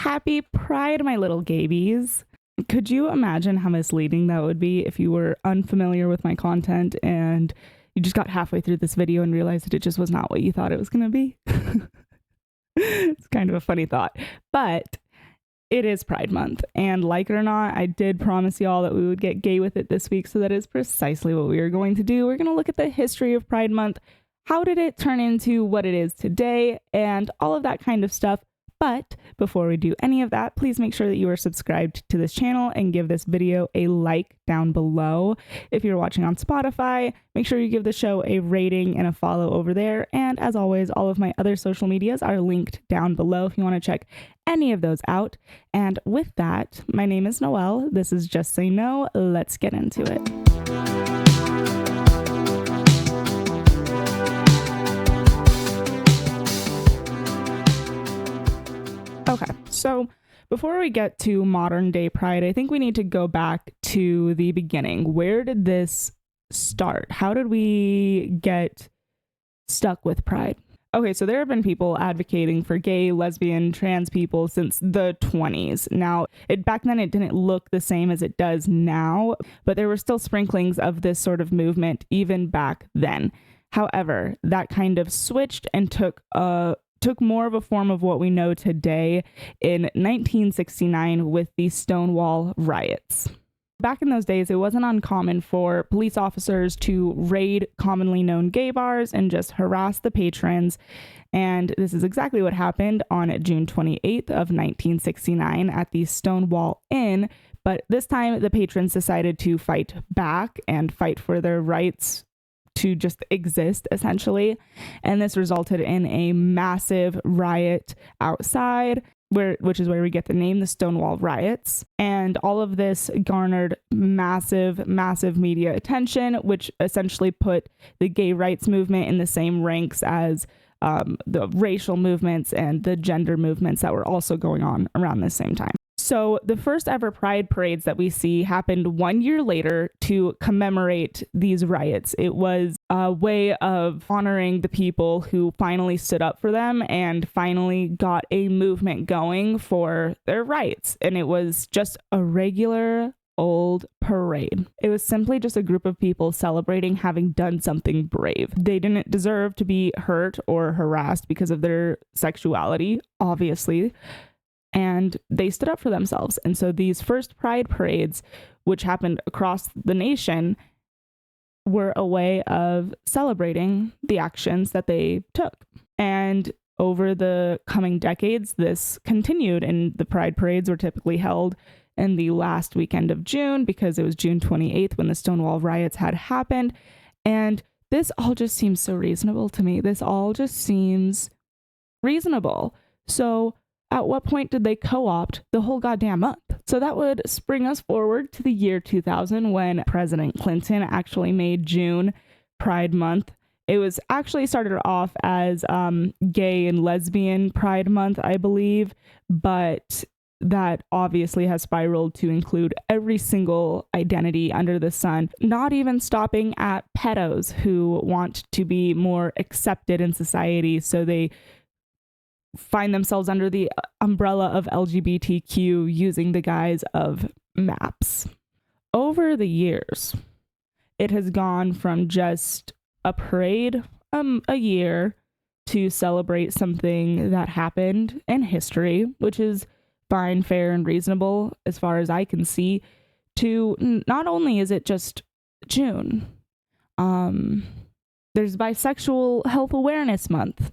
Happy Pride, my little gabies. Could you imagine how misleading that would be if you were unfamiliar with my content and you just got halfway through this video and realized that it just was not what you thought it was going to be? It's kind of a funny thought, but it is Pride Month, and like it or not, I did promise y'all that we would get gay with it this week, so that is precisely what we are going to do. We're going to look at the history of Pride Month. How did it turn into what it is today, and all of that kind of stuff. But before we do any of that, please make sure that you are subscribed to this channel and give this video a like down below. If you're watching on Spotify, make sure you give the show a rating and a follow over there. And as always, all of my other social medias are linked down below if you want to check any of those out. And with that, my name is Noelle. This is Just Say No. Let's get into it. Okay, so before we get to modern day Pride, I think we need to go back to the beginning. Where did this start? How did we get stuck with Pride? Okay, so there have been people advocating for gay, lesbian, trans people since the 20s. Now, back then it didn't look the same as it does now, but there were still sprinklings of this sort of movement even back then. However, that kind of switched and took more of a form of what we know today in 1969 with the Stonewall riots. Back in those days, it wasn't uncommon for police officers to raid commonly known gay bars and just harass the patrons. And this is exactly what happened on June 28th of 1969 at the Stonewall Inn. But this time, the patrons decided to fight back and fight for their rights to just exist, essentially. And this resulted in a massive riot outside, which is where we get the name, the Stonewall riots. And all of this garnered massive media attention, which essentially put the gay rights movement in the same ranks as the racial movements and the gender movements that were also going on around the same time. So the first ever Pride parades that we see happened 1 year later to commemorate these riots. It was a way of honoring the people who finally stood up for them and finally got a movement going for their rights. And it was just a regular old parade. It was simply just a group of people celebrating having done something brave. They didn't deserve to be hurt or harassed because of their sexuality, obviously. And they stood up for themselves. And so these first Pride parades, which happened across the nation, were a way of celebrating the actions that they took. And over the coming decades, this continued, and the Pride parades were typically held in the last weekend of June because it was June 28th when the Stonewall riots had happened. And this all just seems so reasonable to me. This all just seems reasonable. So at what point did they co-opt the whole goddamn month? So that would spring us forward to the year 2000 when President Clinton actually made June Pride Month. It was actually started off as gay and lesbian Pride Month, I believe, but that obviously has spiraled to include every single identity under the sun, not even stopping at pedos who want to be more accepted in society, so they find themselves under the umbrella of LGBTQ using the guise of maps. Over the years, it has gone from just a parade a year to celebrate something that happened in history, which is fine, fair, and reasonable as far as I can see, to not only is it just June, there's Bisexual Health Awareness Month.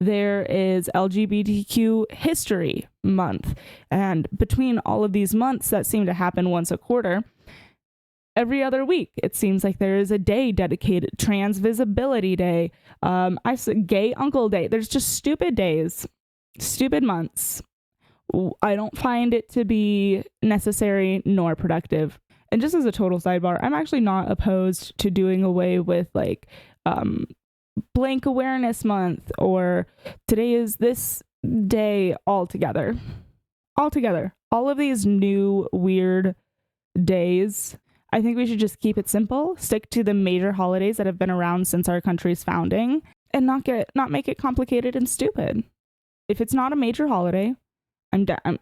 There is LGBTQ History Month. And between all of these months that seem to happen once a quarter, every other week, it seems like there is a day dedicated. Trans Visibility Day. I said Gay Uncle Day. There's just stupid days, stupid months. I don't find it to be necessary nor productive. And just as a total sidebar, I'm actually not opposed to doing away with Blank Awareness Month or today is this day altogether. All of these new weird days, I think we should just keep it simple, stick to the major holidays that have been around since our country's founding, and not make it complicated and stupid. If it's not a major holiday, I'm done.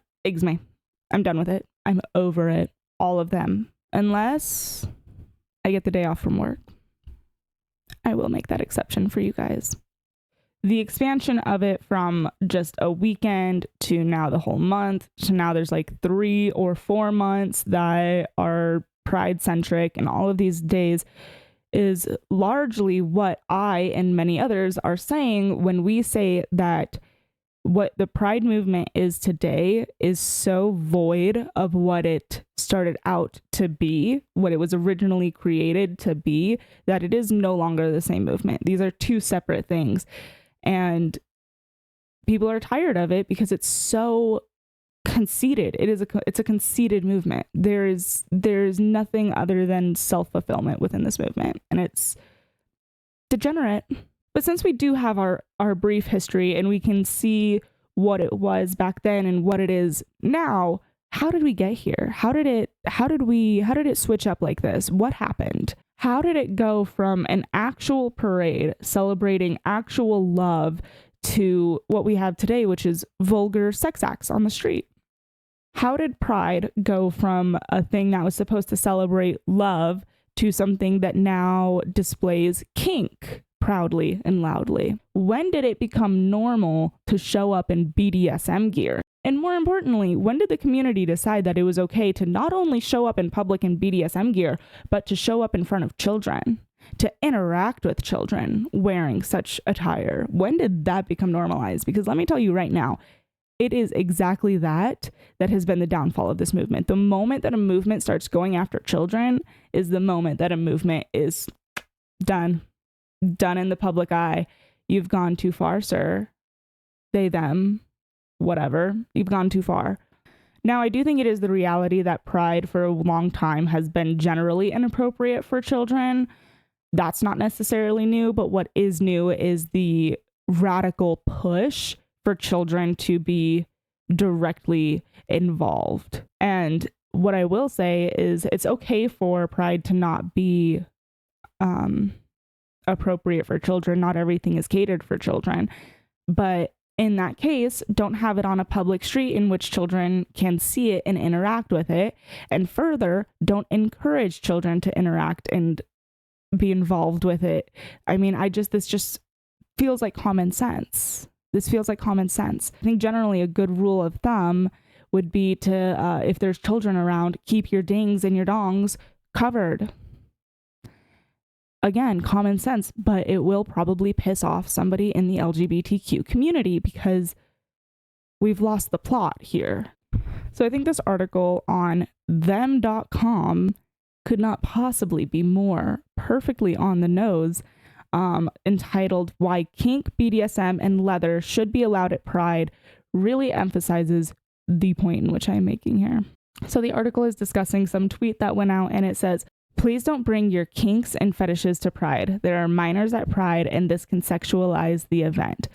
I'm done with it. I'm over it. All of them. Unless I get the day off from work. I will make that exception for you guys. The expansion of it from just a weekend to now the whole month to now there's like 3 or 4 months that are Pride centric, and all of these days is largely what I and many others are saying when we say that what the Pride movement is today is so void of what it started out to be, what it was originally created to be, that it is no longer the same movement. These are 2 separate things. And people are tired of it because it's so conceited. It's a conceited movement. There's nothing other than self-fulfillment within this movement, and it's degenerate. But since we do have our brief history and we can see what it was back then and what it is now, how did we get here? How did it switch up like this? What happened? How did it go from an actual parade celebrating actual love to what we have today, which is vulgar sex acts on the street? How did Pride go from a thing that was supposed to celebrate love to something that now displays kink proudly and loudly? When did it become normal to show up in BDSM gear? And more importantly, when did the community decide that it was okay to not only show up in public in BDSM gear, but to show up in front of children, to interact with children wearing such attire? When did that become normalized? Because let me tell you right now, it is exactly that has been the downfall of this movement. The moment that a movement starts going after children is the moment that a movement is done in the public eye. You've gone too far, sir. They, them, whatever. You've gone too far. Now, I do think it is the reality that Pride for a long time has been generally inappropriate for children. That's not necessarily new, but what is new is the radical push for children to be directly involved. And what I will say is it's okay for Pride to not be appropriate for children. Not everything is catered for children. But in that case, don't have it on a public street in which children can see it and interact with it. And further, don't encourage children to interact and be involved with it. I mean, this just feels like common sense. This feels like common sense. I think generally a good rule of thumb would be to, if there's children around, keep your dings and your dongs covered. Again, common sense, but it will probably piss off somebody in the LGBTQ community because we've lost the plot here. So I think this article on them.com could not possibly be more perfectly on the nose, entitled Why Kink, BDSM, and Leather Should Be Allowed at Pride, really emphasizes the point in which I'm making here. So the article is discussing some tweet that went out, and it says, "Please don't bring your kinks and fetishes to Pride. There are minors at Pride, and this can sexualize the event."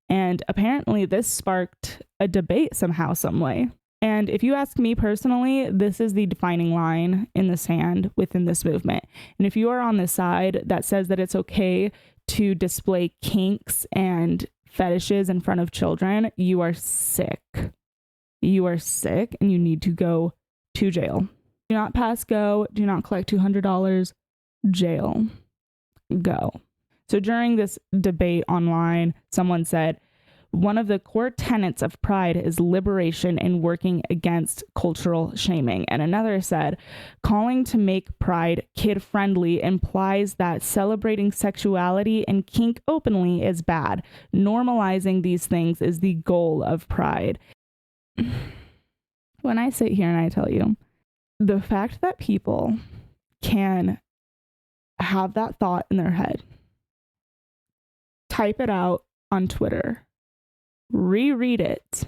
And apparently this sparked a debate somehow, some way. And if you ask me personally, this is the defining line in the sand within this movement. And if you are on the side that says that it's okay to display kinks and fetishes in front of children, you are sick. You are sick and you need to go to jail. Do not pass go. Do not collect $200. Jail. Go. So during this debate online, someone said, one of the core tenets of Pride is liberation and working against cultural shaming. And another said, calling to make Pride kid-friendly implies that celebrating sexuality and kink openly is bad. Normalizing these things is the goal of Pride. When I sit here and I tell you, the fact that people can have that thought in their head, type it out on Twitter, reread it,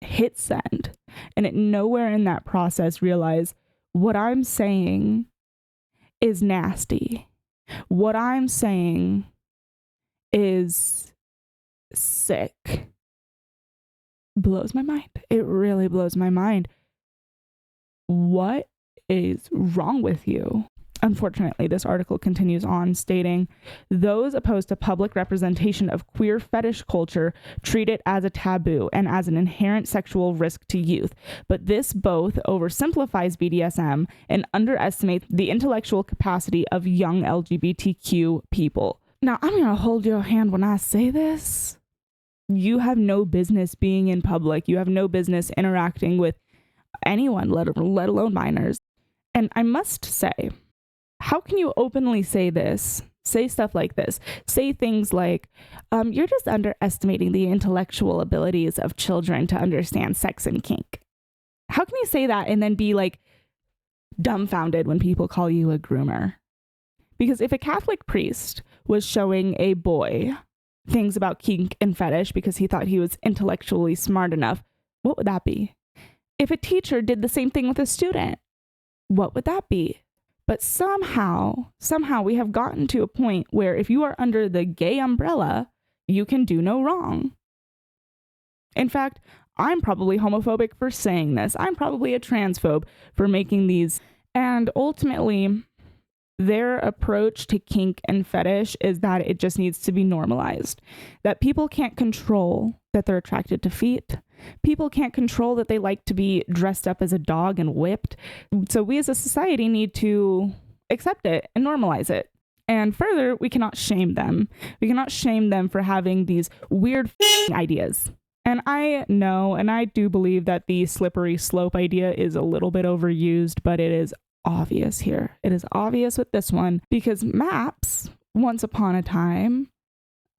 hit send, and at nowhere in that process realize what I'm saying is nasty. What I'm saying is sick. Blows my mind. It really blows my mind. What is wrong with you? Unfortunately, this article continues on stating, those opposed to public representation of queer fetish culture treat it as a taboo and as an inherent sexual risk to youth. But this both oversimplifies BDSM and underestimates the intellectual capacity of young LGBTQ people. Now, I'm going to hold your hand when I say this. You have no business being in public. You have no business interacting with anyone, let alone minors. And I must say, how can you openly say this? Say stuff like this. Say things like, you're just underestimating the intellectual abilities of children to understand sex and kink. How can you say that and then be like dumbfounded when people call you a groomer? Because if a Catholic priest was showing a boy things about kink and fetish because he thought he was intellectually smart enough, what would that be? If a teacher did the same thing with a student, what would that be? But somehow we have gotten to a point where if you are under the gay umbrella, you can do no wrong. In fact, I'm probably homophobic for saying this. I'm probably a transphobe for making these. And ultimately, their approach to kink and fetish is that it just needs to be normalized. That people can't control that they're attracted to feet. People can't control that they like to be dressed up as a dog and whipped. So we as a society need to accept it and normalize it. And further, we cannot shame them. We cannot shame them for having these weird ideas. And I know, and I do believe that the slippery slope idea is a little bit overused, but it is obvious here. It is obvious with this one because maps, once upon a time,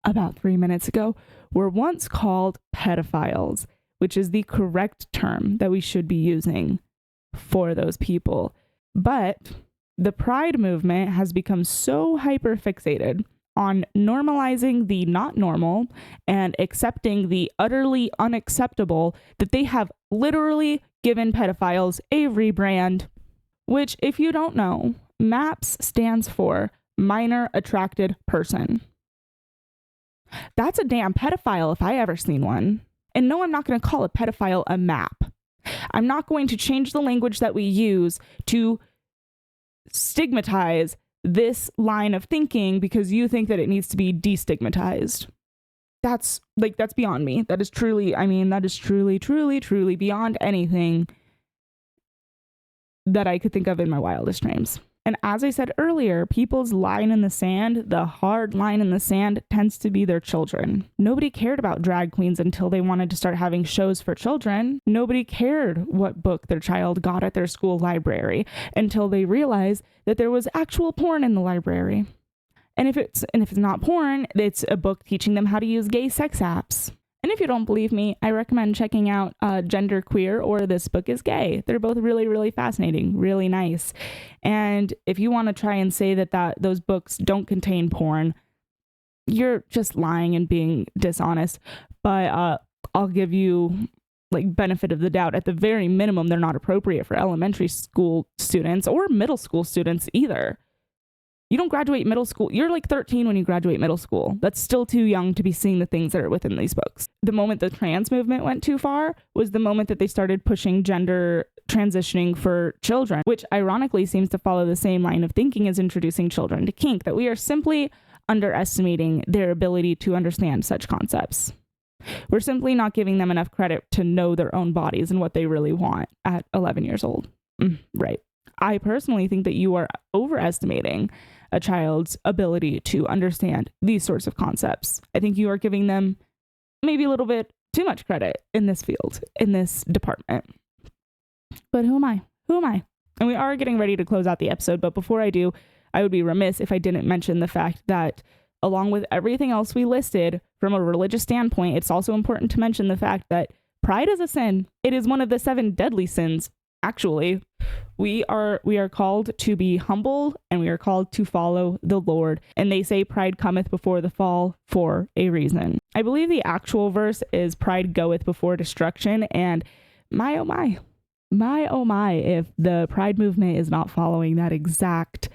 about 3 minutes ago, were once called pedophiles, which is the correct term that we should be using for those people. But the Pride movement has become so hyper-fixated on normalizing the not normal and accepting the utterly unacceptable that they have literally given pedophiles a rebrand, which, if you don't know, MAPS stands for Minor Attracted Person. That's a damn pedophile if I ever seen one. And no, I'm not going to call a pedophile a MAP. I'm not going to change the language that we use to stigmatize this line of thinking because you think that it needs to be destigmatized. That's beyond me. That is truly beyond anything that I could think of in my wildest dreams. And as I said earlier, people's line in the sand, the hard line in the sand, tends to be their children. Nobody cared about drag queens until they wanted to start having shows for children. Nobody cared what book their child got at their school library until they realized that there was actual porn in the library. And if it's not porn, it's a book teaching them how to use gay sex apps. And if you don't believe me, I recommend checking out Gender Queer or This Book is Gay. They're both really, really fascinating, really nice. And if you want to try and say that those books don't contain porn, you're just lying and being dishonest. But I'll give you benefit of the doubt. At the very minimum, they're not appropriate for elementary school students or middle school students either. You don't graduate middle school. You're 13 when you graduate middle school. That's still too young to be seeing the things that are within these books. The moment the trans movement went too far was the moment that they started pushing gender transitioning for children, which ironically seems to follow the same line of thinking as introducing children to kink, that we are simply underestimating their ability to understand such concepts. We're simply not giving them enough credit to know their own bodies and what they really want at 11 years old. Right. I personally think that you are overestimating a child's ability to understand these sorts of concepts. I think you are giving them maybe a little bit too much credit in this field, in this department. But who am I? And we are getting ready to close out the episode, but before I do, I would be remiss if I didn't mention the fact that along with everything else we listed from a religious standpoint, it's also important to mention the fact that pride is a sin. It is one of the 7 deadly sins. Actually, we are called to be humble and we are called to follow the Lord. And they say pride cometh before the fall for a reason. I believe the actual verse is pride goeth before destruction. And my, oh my, if the pride movement is not following that exact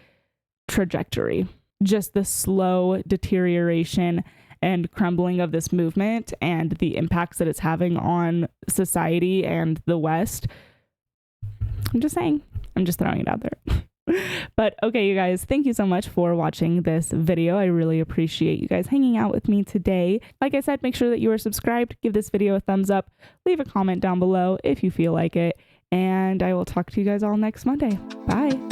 trajectory, just the slow deterioration and crumbling of this movement and the impacts that it's having on society and the West. I'm just saying. I'm just throwing it out there. But okay, you guys, thank you so much for watching this video. I really appreciate you guys hanging out with me today. Like I said, make sure that you are subscribed, give this video a thumbs up, leave a comment down below if you feel like it, and I will talk to you guys all next Monday. Bye.